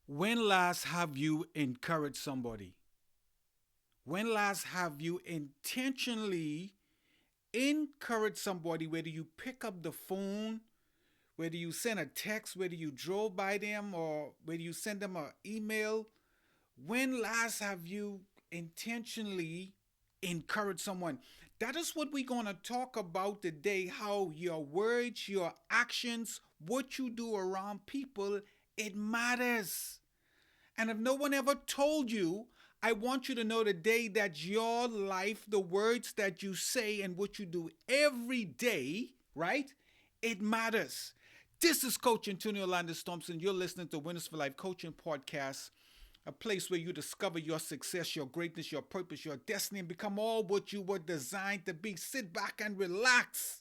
When last have you encouraged somebody? When last have you intentionally encouraged somebody, whether you pick up the phone, whether you send a text, whether you drove by them, or whether you send them an email? When last have you intentionally encouraged someone? That is what we're going to talk about today, how your words, your actions, what you do around people, it matters. And if no one ever told you, I want you to know today that your life, the words that you say and what you do every day, right? It matters. This is Coach Antonio Landis Thompson. You're listening to Winners for Life Coaching Podcast, a place where you discover your success, your greatness, your purpose, your destiny, and become all what you were designed to be. Sit back and relax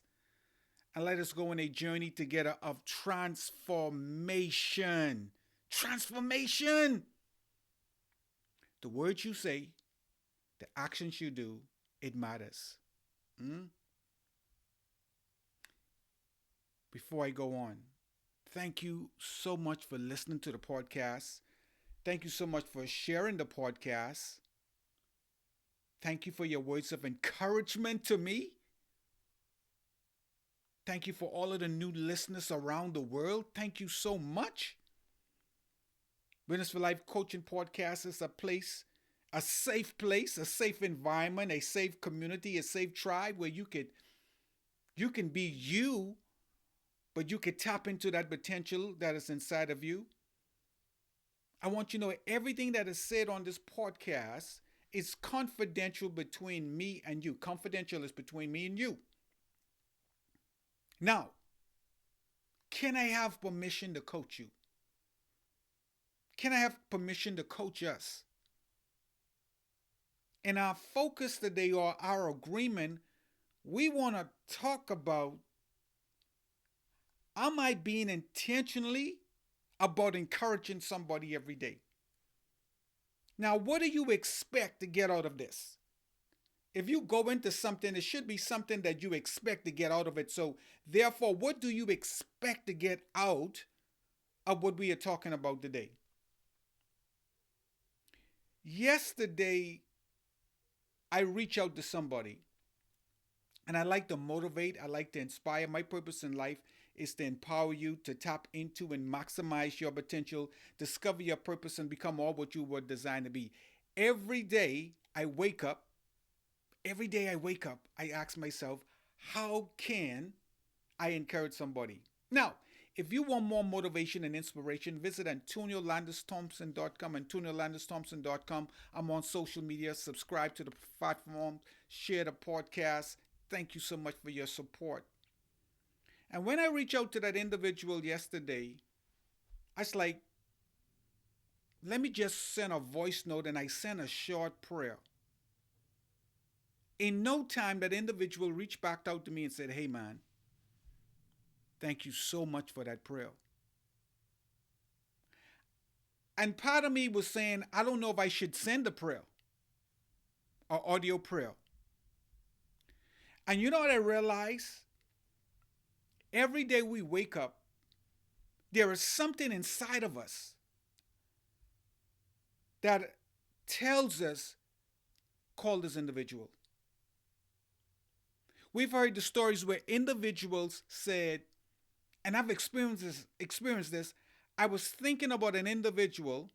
and let us go on a journey together of transformation. Transformation. The words you say, the actions you do, it matters. Mm? Before I go on, thank you so much for listening to the podcast. Thank you so much for sharing the podcast. Thank you for your words of encouragement to me. Thank you for all of the new listeners around the world. Thank you so much. Winners for Life Coaching Podcast is a safe place, a safe environment, a safe community, a safe tribe where you can be you, but you can tap into that potential that is inside of you. I want you to know everything that is said on this podcast is confidential between me and you. Confidential is between me and you. Now, can I have permission to coach you? Can I have permission to coach us? In our focus today, or our agreement, we want to talk about, am I being intentionally about encouraging somebody every day? Now, what do you expect to get out of this? If you go into something, it should be something that you expect to get out of it. So, therefore, what do you expect to get out of what we are talking about today? Yesterday, I reach out to somebody and I like to motivate, I like to inspire. My purpose in life is to empower you to tap into and maximize your potential, discover your purpose, and become all what you were designed to be. Every day I wake up, I ask myself, how can I encourage somebody? Now, if you want more motivation and inspiration, visit AntonioLandisThompson.com, AntonioLandisThompson.com. I'm on social media. Subscribe to the platform, share the podcast. Thank you so much for your support. And when I reached out to that individual yesterday, I was like, let me just send a voice note, and I sent a short prayer. In no time, that individual reached back out to me and said, hey, man, thank you so much for that prayer. And part of me was saying, I don't know if I should send a prayer or audio prayer. And you know what I realized? Every day we wake up, there is something inside of us that tells us, call this individual. We've heard the stories where individuals said, and I've experienced this. I was thinking about an individual,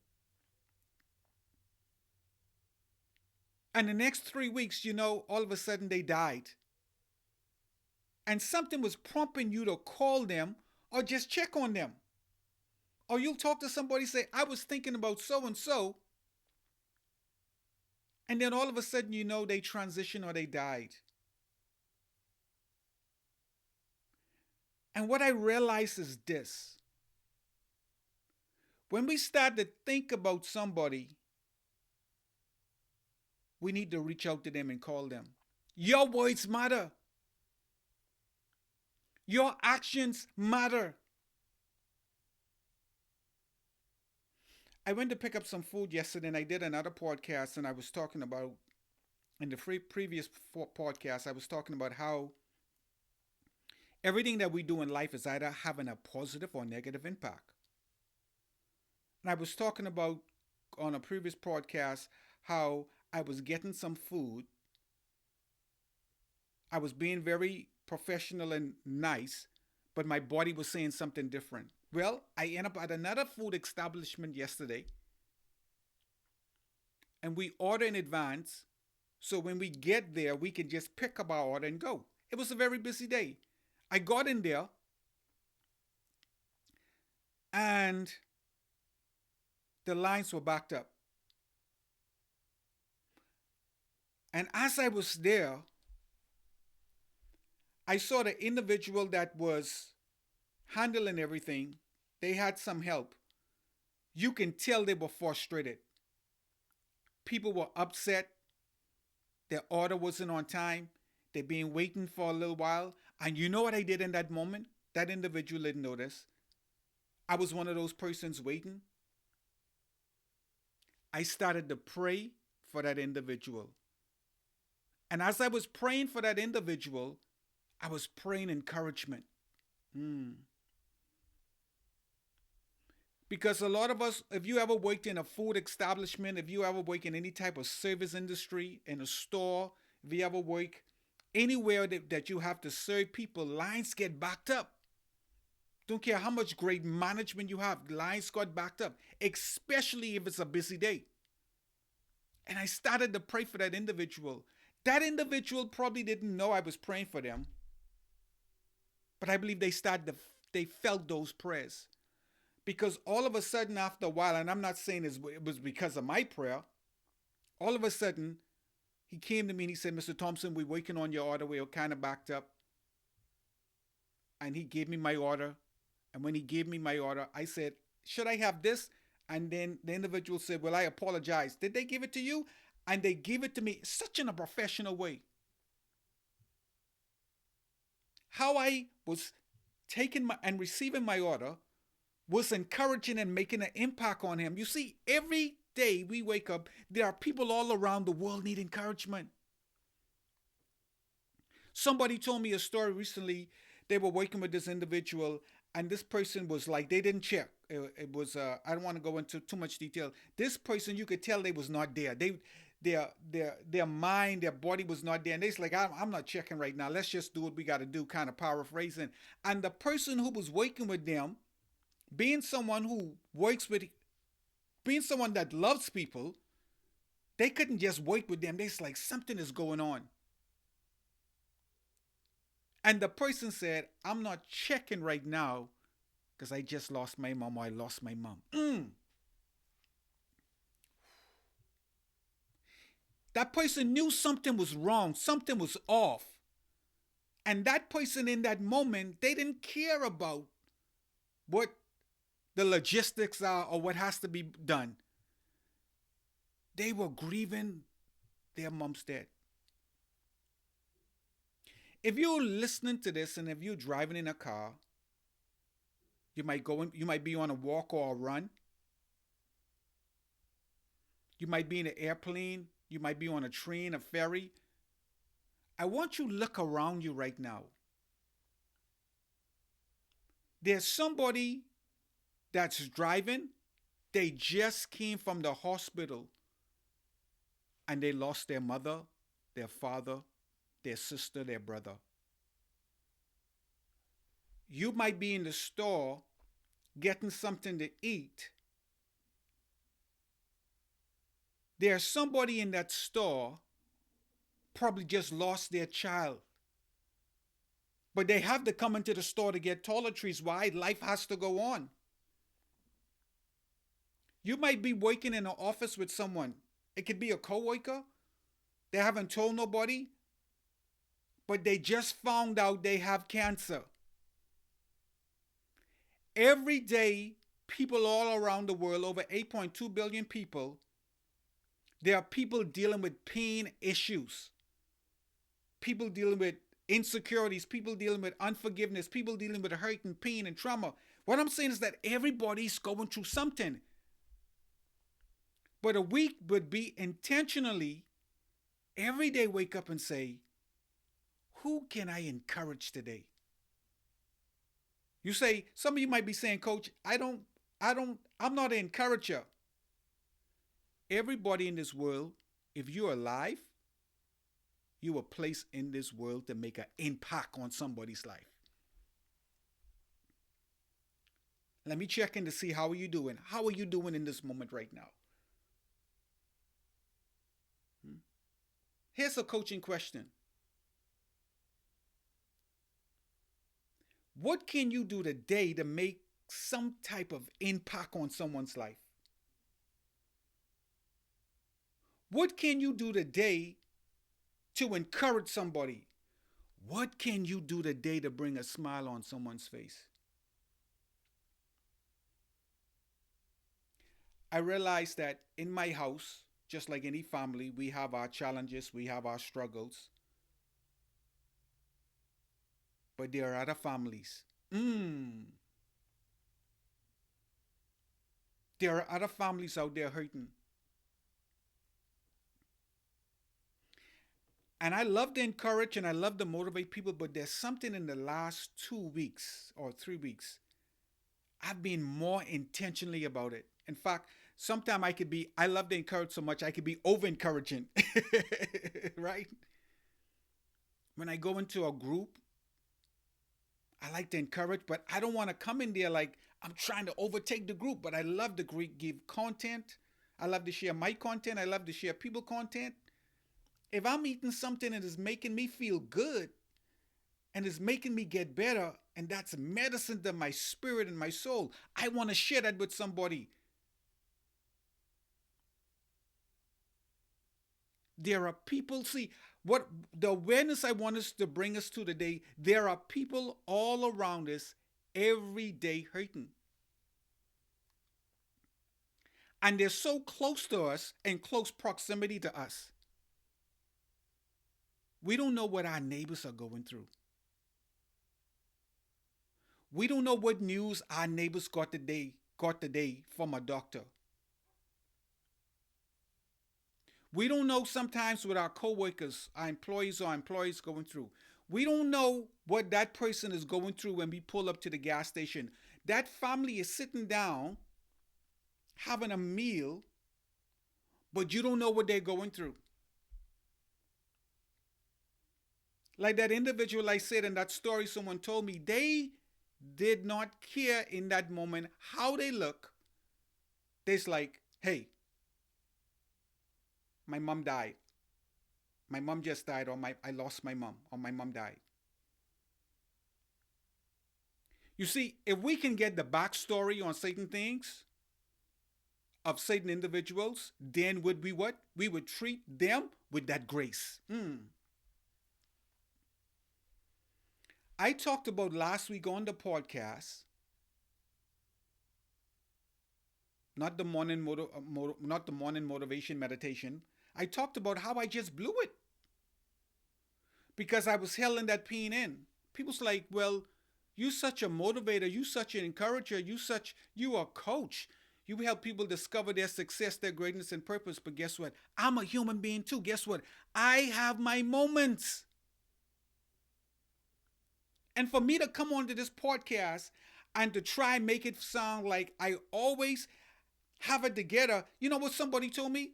and the next 3 weeks, all of a sudden they died. And something was prompting you to call them or just check on them. Or you'll talk to somebody, say, I was thinking about so and so. And then all of a sudden, they transitioned or they died. And what I realize is this. When we start to think about somebody, we need to reach out to them and call them. Your words matter. Your actions matter. I went to pick up some food yesterday, and I did another podcast, and I was talking about, in the previous podcast, I was talking about how everything that we do in life is either having a positive or negative impact. And I was talking about on a previous podcast how I was getting some food. I was being very professional and nice, but my body was saying something different. Well, I ended up at another food establishment yesterday, and we order in advance. So when we get there, we can just pick up our order and go. It was a very busy day. I got in there, and the lines were backed up. And as I was there, I saw the individual that was handling everything. They had some help. You can tell they were frustrated. People were upset. Their order wasn't on time. They've been waiting for a little while. And you know what I did in that moment? That individual didn't notice. I was one of those persons waiting. I started to pray for that individual. And as I was praying for that individual, I was praying encouragement. Because a lot of us, if you ever worked in a food establishment, if you ever work in any type of service industry, in a store, if you ever work anywhere that you have to serve people, lines get backed up. Don't care how much great management you have, lines got backed up, especially if it's a busy day. And I started to pray for that individual. That individual probably didn't know I was praying for them, but I believe they felt those prayers. Because all of a sudden, after a while, and I'm not saying it was because of my prayer, all of a sudden, he came to me and he said, Mr. Thompson, we're working on your order. We're kind of backed up. And he gave me my order. And when he gave me my order, I said, should I have this? And then the individual said, well, I apologize. Did they give it to you? And they gave it to me such in a professional way. How I was taking and receiving my order was encouraging and making an impact on him. You see, every day we wake up, there are people all around the world need encouragement. Somebody told me a story recently. They were working with this individual, and this person was like, they didn't check. It was, I don't want to go into too much detail. This person, you could tell they was not there. Their mind, their body was not there. And they're like, I'm not checking right now. Let's just do what we got to do, kind of paraphrasing. And the person who was working with them, being someone that loves people, they couldn't just work with them. They're like, something is going on. And the person said, I'm not checking right now because I just lost my mom, or I lost my mom. That person knew something was wrong, something was off. And that person in that moment, they didn't care about what the logistics are or what has to be done. They were grieving their mom's death. If you're listening to this and if you're driving in a car, you might be on a walk or a run. You might be in an airplane. You might be on a train, a ferry. I want you to look around you right now. There's somebody that's driving. They just came from the hospital and they lost their mother, their father, their sister, their brother. You might be in the store getting something to eat. There's somebody in that store probably just lost their child. But they have to come into the store to get toiletries. Why? Life has to go on. You might be working in an office with someone. It could be a coworker. They haven't told nobody, but they just found out they have cancer. Every day, people all around the world, over 8.2 billion people, there are people dealing with pain issues. People dealing with insecurities, people dealing with unforgiveness, people dealing with hurt and pain and trauma. What I'm saying is that everybody's going through something. But a week would be intentionally, every day wake up and say, who can I encourage today? You say, some of you might be saying, Coach, I don't I'm not an encourager. Everybody in this world, if you're alive, you were placed in this world to make an impact on somebody's life. Let me check in to see how are you doing. How are you doing in this moment right now? Hmm? Here's a coaching question. What can you do today to make some type of impact on someone's life? What can you do today to encourage somebody? What can you do today to bring a smile on someone's face? I realized that in my house, just like any family, we have our challenges, we have our struggles, but there are other families. There are other families out there hurting. And I love to encourage and I love to motivate people, but there's something in the last 2 weeks or 3 weeks. I've been more intentionally about it. In fact, sometimes I love to encourage so much, I could be over encouraging. Right? When I go into a group, I like to encourage, but I don't want to come in there like I'm trying to overtake the group. But I love to give content. I love to share my content. I love to share people content. If I'm eating something that is making me feel good and is making me get better, and that's medicine to my spirit and my soul, I want to share that with somebody. There are people, see, what the awareness I want us to bring us to today, there are people all around us every day hurting. And they're so close to us in close proximity to us. We don't know what our neighbors are going through. We don't know what news our neighbors got today from a doctor. We don't know sometimes what our coworkers, our employees or employees going through. We don't know what that person is going through when we pull up to the gas station. That family is sitting down having a meal, but you don't know what they're going through. Like that individual I said in that story someone told me, they did not care in that moment how they look. They's like, hey, my mom died. My mom just died, or I lost my mom, or my mom died. You see, if we can get the backstory on certain things of certain individuals, then would we what? We would treat them with that grace. I talked about last week on the podcast, not the morning motivation meditation. I talked about how I just blew it because I was held that pain in. People's like, well, you such a motivator, you such an encourager, you are a coach. You help people discover their success, their greatness, and purpose. But guess what? I'm a human being too. Guess what? I have my moments. And for me to come onto this podcast and to try and make it sound like I always have it together, you know what somebody told me?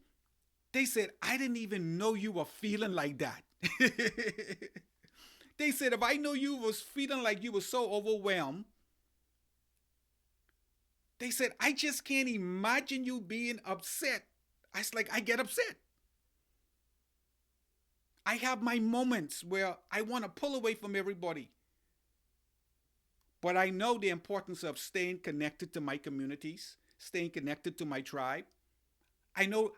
They said, I didn't even know you were feeling like that. They said, if I know you was feeling like you were so overwhelmed, they said, I just can't imagine you being upset. I was like, I get upset. I have my moments where I want to pull away from everybody. But I know the importance of staying connected to my communities, staying connected to my tribe. I know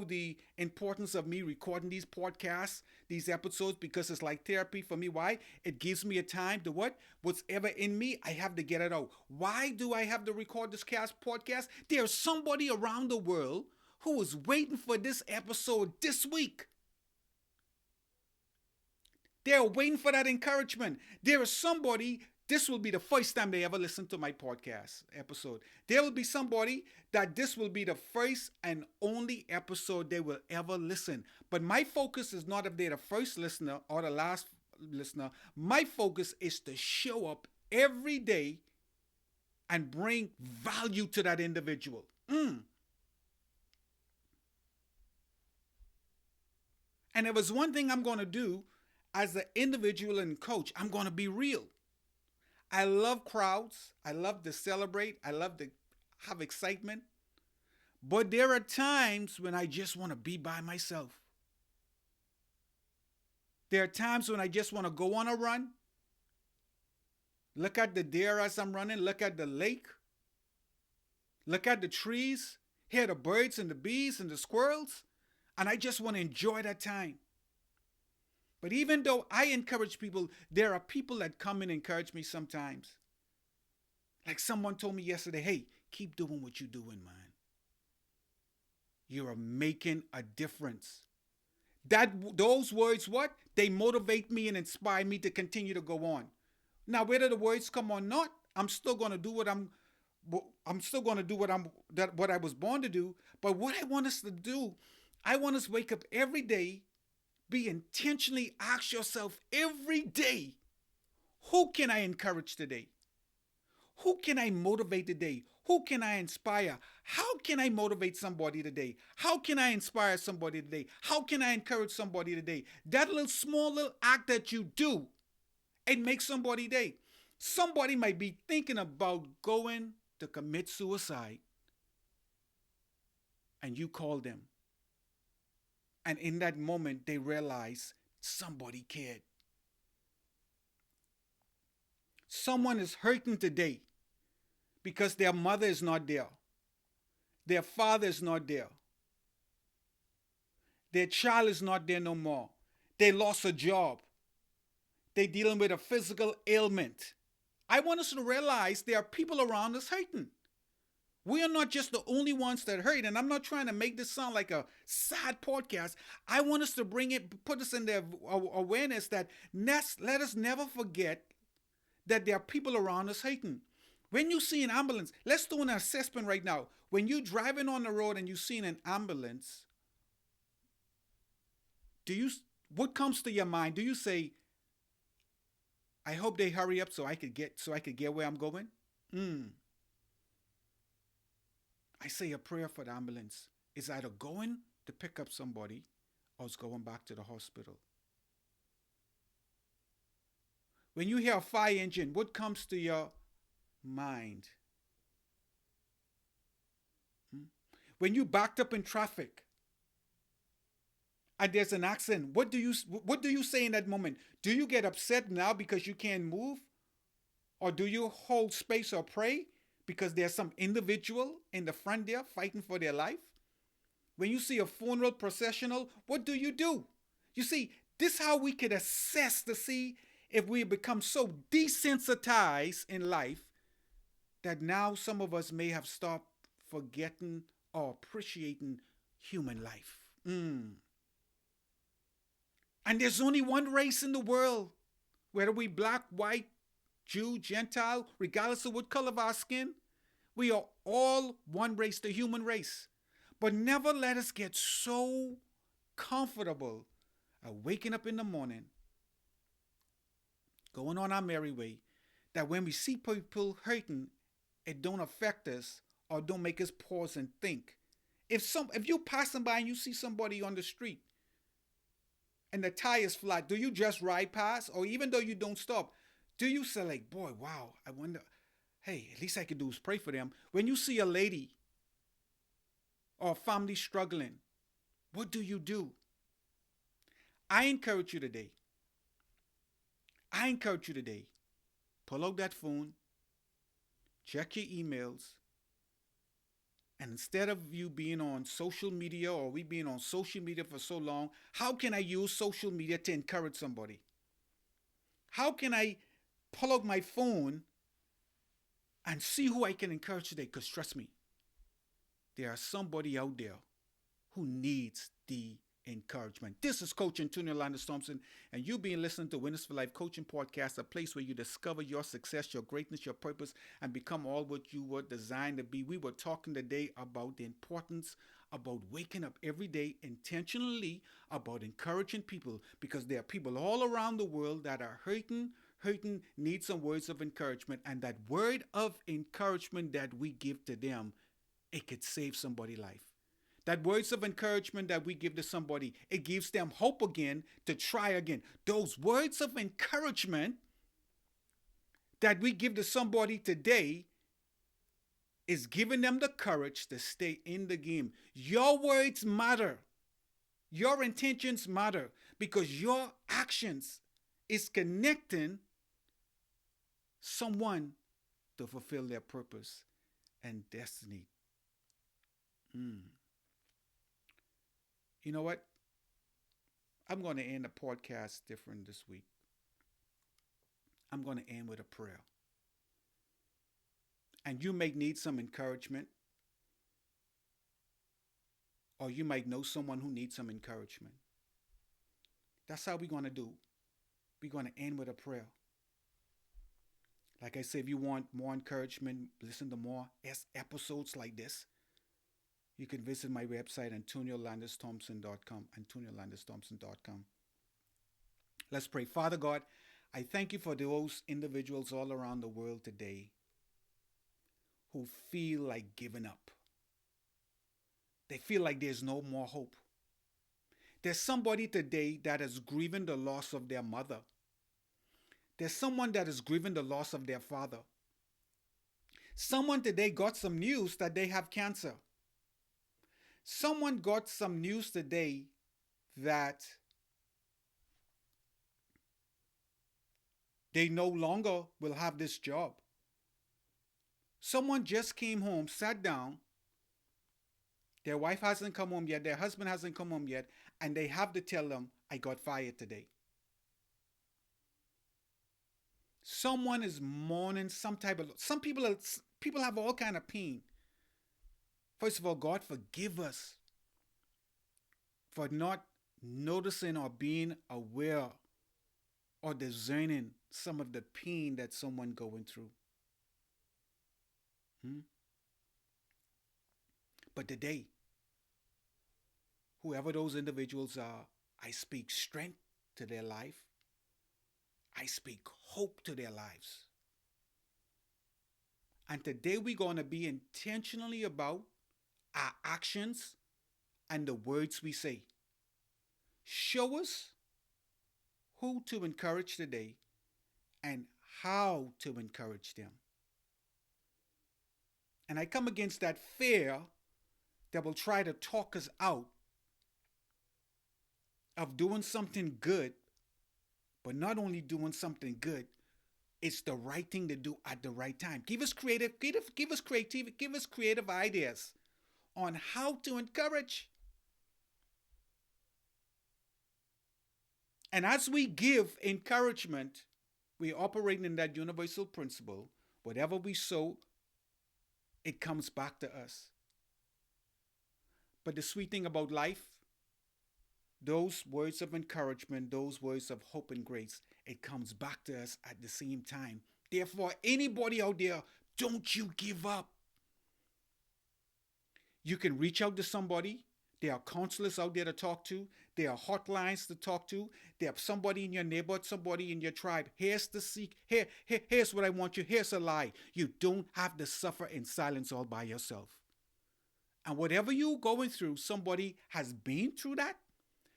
the importance of me recording these podcasts, these episodes, because it's like therapy for me. Why? It gives me a time to what? What's ever in me, I have to get it out. Why do I have to record this podcast? There's somebody around the world who is waiting for this episode this week. They're waiting for that encouragement. There is somebody, this will be the first time they ever listen to my podcast episode. There will be somebody that this will be the first and only episode they will ever listen. But my focus is not if they're the first listener or the last listener. My focus is to show up every day and bring value to that individual. And if there's one thing I'm going to do as an individual and coach, I'm going to be real. I love crowds. I love to celebrate. I love to have excitement. But there are times when I just want to be by myself. There are times when I just want to go on a run, look at the deer as I'm running, look at the lake, look at the trees, hear the birds and the bees and the squirrels, and I just want to enjoy that time. But even though I encourage people, there are people that come and encourage me sometimes. Like someone told me yesterday, hey, keep doing what you're doing, man. You're making a difference. Those words, what? They motivate me and inspire me to continue to go on. Now, whether the words come or not, I'm still going to do what I was born to do. But what I want us to do, I want us to wake up every day, be intentionally, ask yourself every day, who can I encourage today? Who can I motivate today? Who can I inspire? How can I motivate somebody today? How can I inspire somebody today? How can I encourage somebody today? That small little act that you do, it makes somebody's day. Somebody might be thinking about going to commit suicide, and you call them. And in that moment, they realize somebody cared. Someone is hurting today because their mother is not there. Their father is not there. Their child is not there no more. They lost a job. They're dealing with a physical ailment. I want us to realize there are people around us hurting. We are not just the only ones that hurt. And I'm not trying to make this sound like a sad podcast. I want us to put us in the awareness that let us never forget that there are people around us hurting. When you see an ambulance, let's do an assessment right now. When you're driving on the road and you see an ambulance, what comes to your mind? Do you say, I hope they hurry up so I could get where I'm going? I say a prayer for the ambulance. It's either going to pick up somebody or it's going back to the hospital. When you hear a fire engine, what comes to your mind? When you backed up in traffic and there's an accident, what do you say in that moment? Do you get upset now because you can't move? Or do you hold space or pray because there's some individual in the front there fighting for their life? When you see a funeral processional, what do? You see, this is how we could assess to see if we become so desensitized in life that now some of us may have stopped forgetting or appreciating human life. And there's only one race in the world, whether we black, white, Jew, Gentile, regardless of what color of our skin, we are all one race, the human race. But never let us get so comfortable waking up in the morning, going on our merry way, that when we see people hurting, it don't affect us or don't make us pause and think. If you're passing by and you see somebody on the street and the tire's flat, do you just ride past? Or even though you don't stop, do you say like, boy, wow, I wonder, hey, at least I could do is pray for them. When you see a lady or a family struggling, what do you do? I encourage you today, pull out that phone, check your emails, and instead of you being on social media or we being on social media for so long, how can I use social media to encourage somebody? How can I pull out my phone and see who I can encourage today? Because trust me, there is somebody out there who needs the encouragement. This is Coach Antonio Landis Thompson, and you've been listening to Winners for Life Coaching Podcast, a place where you discover your success, your greatness, your purpose, and become all what you were designed to be. We were talking today about the importance about waking up every day intentionally, about encouraging people, because there are people all around the world that are hurting, hurting, need some words of encouragement, and that word of encouragement that we give to them, it could save somebody's life. That words of encouragement that we give to somebody, it gives them hope again to try again. Those words of encouragement that we give to somebody today is giving them the courage to stay in the game. Your words matter. Your intentions matter because your actions is connecting someone to fulfill their purpose and destiny. You know what? I'm going to end the podcast different this week. I'm going to end with a prayer. And you may need some encouragement, or you might know someone who needs some encouragement. That's how we're going to do. We're going to end with a prayer. Like I said, if you want more encouragement, listen to more episodes like this, you can visit my website, AntonioLandisThompson.com, AntonioLandisThompson.com. Let's pray. Father God, I thank you for those individuals all around the world today who feel like giving up. They feel like there's no more hope. There's somebody today that is grieving the loss of their mother. There's someone that is grieving the loss of their father. Someone today got some news that they have cancer. Someone got some news today that they no longer will have this job. Someone just came home, sat down. Their wife hasn't come home yet. Their husband hasn't come home yet. And they have to tell them, I got fired today. Someone is mourning some people have all kind of pain. First of all, God, forgive us for not noticing or being aware or discerning some of the pain that someone going through. But today, whoever those individuals are, I speak strength to their life. I speak hope to their lives. And today we're going to be intentionally about our actions and the words we say. Show us who to encourage today and how to encourage them. And I come against that fear that will try to talk us out of doing something good, but not only doing something good, it's the right thing to do at the right time. Give us creative ideas on how to encourage. And as we give encouragement, we operate in that universal principle. Whatever we sow, it comes back to us. But the sweet thing about life, those words of encouragement, those words of hope and grace, it comes back to us at the same time. Therefore, anybody out there, don't you give up. You can reach out to somebody. There are counselors out there to talk to. There are hotlines to talk to. There's somebody in your neighborhood, somebody in your tribe. Here's here's what I want you. Here's a lie. You don't have to suffer in silence all by yourself. And whatever you're going through, somebody has been through that.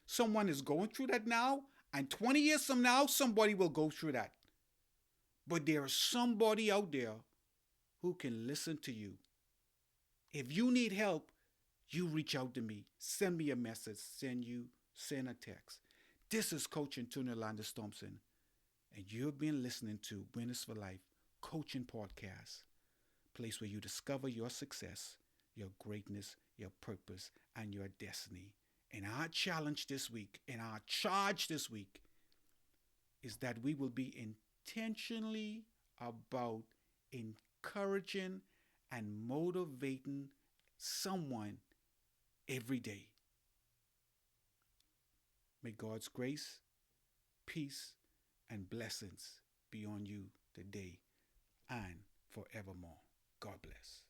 Someone is going through that now. And 20 years from now, somebody will go through that. But there is somebody out there who can listen to you. If you need help, you reach out to me. Send me a message. Send a text. This is Coach Antonio Landis Thompson. And you've been listening to Winners for Life Coaching Podcast. Place where you discover your success, your greatness, your purpose, and your destiny. And our challenge this week, and our charge this week, is that we will be intentionally about encouraging and motivating someone every day. May God's grace, peace, and blessings be on you today and forevermore. God bless.